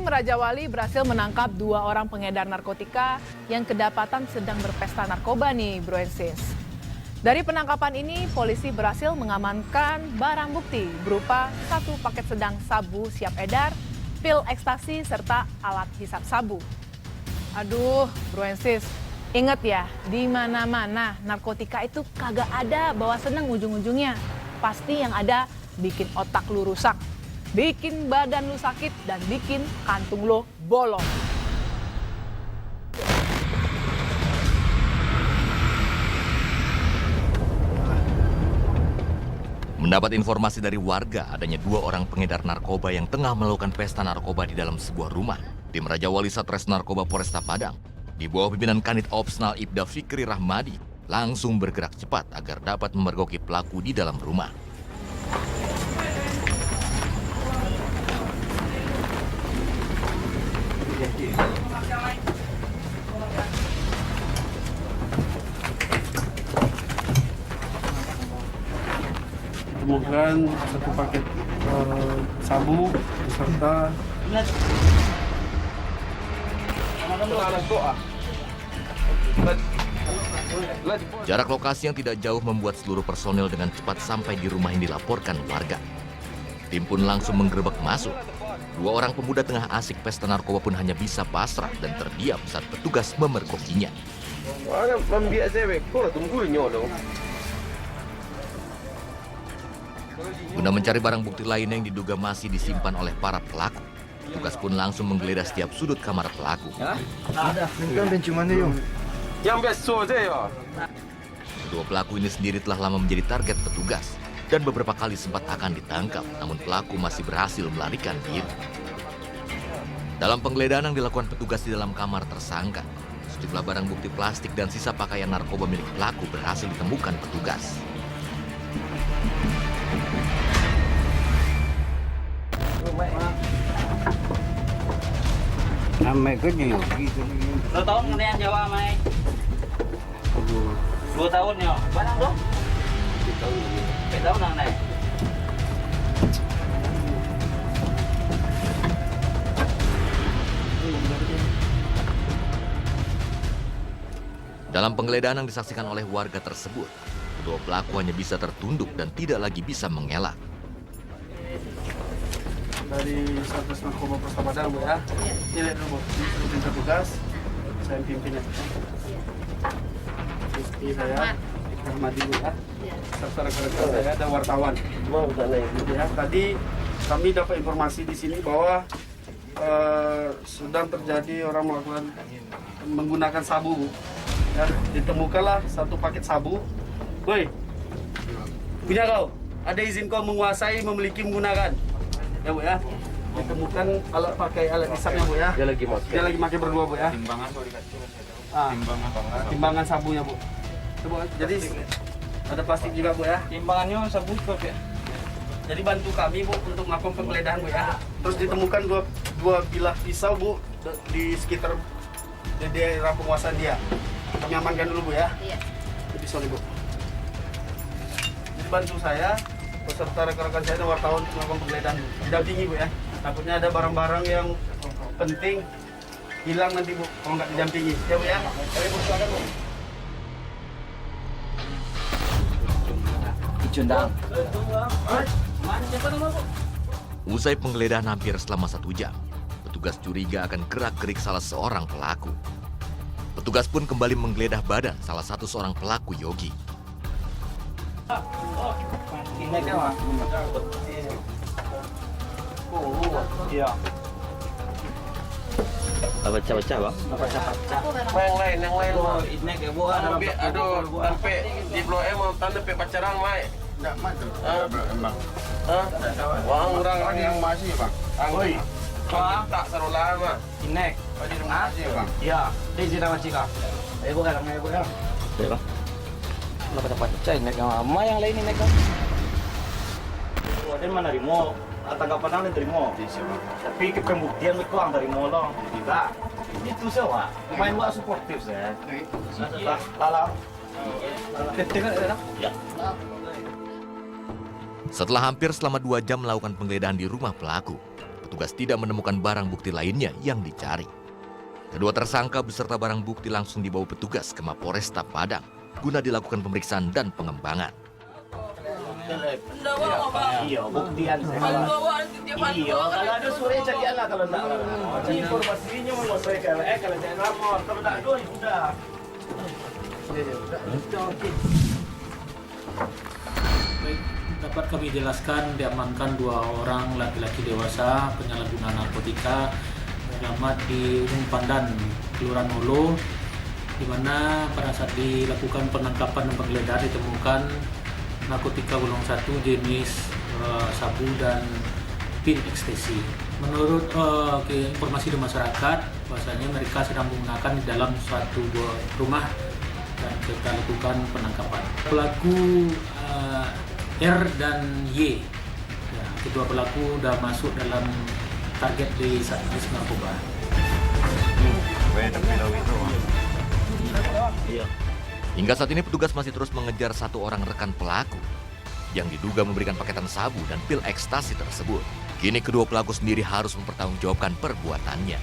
Tim Raja Wali berhasil menangkap 2 orang pengedar narkotika yang kedapatan sedang berpesta narkoba nih, Bro and Sis. Dari penangkapan ini, polisi berhasil mengamankan barang bukti berupa 1 paket sedang sabu siap edar, pil ekstasi, serta alat hisap sabu. Aduh, Bro and Sis, inget ya, di mana-mana narkotika itu kagak ada bawa seneng ujung-ujungnya. Pasti yang ada bikin otak lu rusak, bikin badan lu sakit, dan bikin kantung lu bolong. Mendapat informasi dari warga adanya 2 orang pengedar narkoba yang tengah melakukan pesta narkoba di dalam sebuah rumah. Tim Raja Wali Satres Narkoba Polresta Padang di bawah pimpinan Kanit Opsnal Ibda Fikri Rahmadi langsung bergerak cepat agar dapat memergoki pelaku di dalam rumah. Ditemukan 1 paket sabu beserta Jarak lokasi yang tidak jauh membuat seluruh personil dengan cepat sampai di rumah yang dilaporkan warga. Tim pun langsung menggerebek masuk. 2 orang pemuda tengah asik pesta narkoba pun hanya bisa pasrah dan terdiam saat petugas memergokinya. Guna mencari barang bukti lainnya yang diduga masih disimpan oleh para pelaku, petugas pun langsung menggeledah setiap sudut kamar pelaku. Kedua pelaku ini sendiri telah lama menjadi target petugas dan beberapa kali sempat akan ditangkap, namun pelaku masih berhasil melarikan diri. Dalam penggeledahan yang dilakukan petugas di dalam kamar tersangka, sejumlah barang bukti plastik dan sisa pakaian narkoba milik pelaku berhasil ditemukan petugas. Namanya kan gitu. 2 tahun kemudian Jawa, Mai. 2 tahun ya. Barang dong? 2 tahun nang naik. Dalam penggeledahan yang disaksikan oleh warga tersebut, kedua pelaku hanya bisa tertunduk dan tidak lagi bisa mengelak. dari Satres Narkoba Polresta Padang, Bu ya. Ini lihat dulu, Bu. Ini perintah tugas. Saya pimpinnya. Istri saya, Rahmadi, Bu ya. Serta rekan-rekan saya dan wartawan. Ya, tadi kami dapat informasi di sini bahwa sedang terjadi orang melakukan menggunakan sabu, Bu. Ya, ditemukanlah 1 paket sabu. Woi, punya kau? Ada izin kau menguasai, memiliki, menggunakan? Ya, Bu ya. Ditemukan alat hisapnya, Bu ya. Dia lagi pakai berdua, Bu ya. Timbangan boleh dikasih. Timbangan sabunya, Bu. Itu, Bu. Jadi ada plastik juga, Bu ya. Timbangannya sabu kok ya. Jadi bantu kami, Bu, untuk melakukan penggeledahan, Bu ya. Terus ditemukan dua bilah pisau, Bu, di sekitar di daerah penguasaan dia. Kami amankan dulu, Bu ya. Iya. Pisau nih, Bu. Jadi bantu saya beserta rekan-rekan saya dan wartawan untuk melakukan penggeledahan, Bu. Didampingi, Bu ya. Takutnya ada barang-barang yang penting hilang nanti, Bu, kalau nggak didampingi. Ya, Bu ya. Ayo, Bu, silakan, Bu. Icundang. Usai penggeledahan hampir selama 1 jam, petugas curiga akan gerak-gerik salah seorang pelaku. Petugas pun kembali menggeledah badan salah satu seorang pelaku Yogi. Ini kan Pak. Iya. Baca-baca, Bang. Baca-baca. Yang lain, Bu. Ini kayak buah. Aduh, sampai di Blok M mau tanda pe pacaran, Mai. Enggak maju. Emang. Wah, orang yang masih, Bang. Oi. Tak serulah mah. Ini. Oh, di rumah masih, Bang. Iya, di sini masih kah? Ayo bukan, ayo bukan. Ya, Bang. Baca-baca ini kan lama yang lain ini kan. Ada mana rimo? Tanggapan anda terima. Tapi ke pembuktian itu ang dari molong. Tidak. Itu sewa. Main buat suportif saya. Lalang. Ya. Setelah hampir selama 2 jam melakukan penggeledahan di rumah pelaku, petugas tidak menemukan barang bukti lainnya yang dicari. Kedua tersangka beserta barang bukti langsung dibawa petugas ke Mapolresta Padang guna dilakukan pemeriksaan dan pengembangan. Iya, buktian saya. Iya, kalau ada sore carian lah kalau enggak. Informasinya mau saya kalau saya lapor, kalau enggak ada ya udah. Baik, dapat kami jelaskan diamankan 2 orang laki-laki dewasa penyalahguna narkotika alamat di Ujung Pandan, Kelurahan Hulu, di mana pada saat dilakukan penangkapan dan penggeledahan ditemukan narkotika golongan 1 jenis sabu dan pil ekstasi. Menurut informasi dari masyarakat, bahwasanya mereka sedang menggunakan di dalam suatu rumah dan kita lakukan penangkapan. Pelaku R dan Y, ya, kedua pelaku sudah masuk dalam target di Satgas Narkoba. Hingga saat ini petugas masih terus mengejar 1 orang rekan pelaku yang diduga memberikan paketan sabu dan pil ekstasi tersebut. Kini kedua pelaku sendiri harus mempertanggungjawabkan perbuatannya.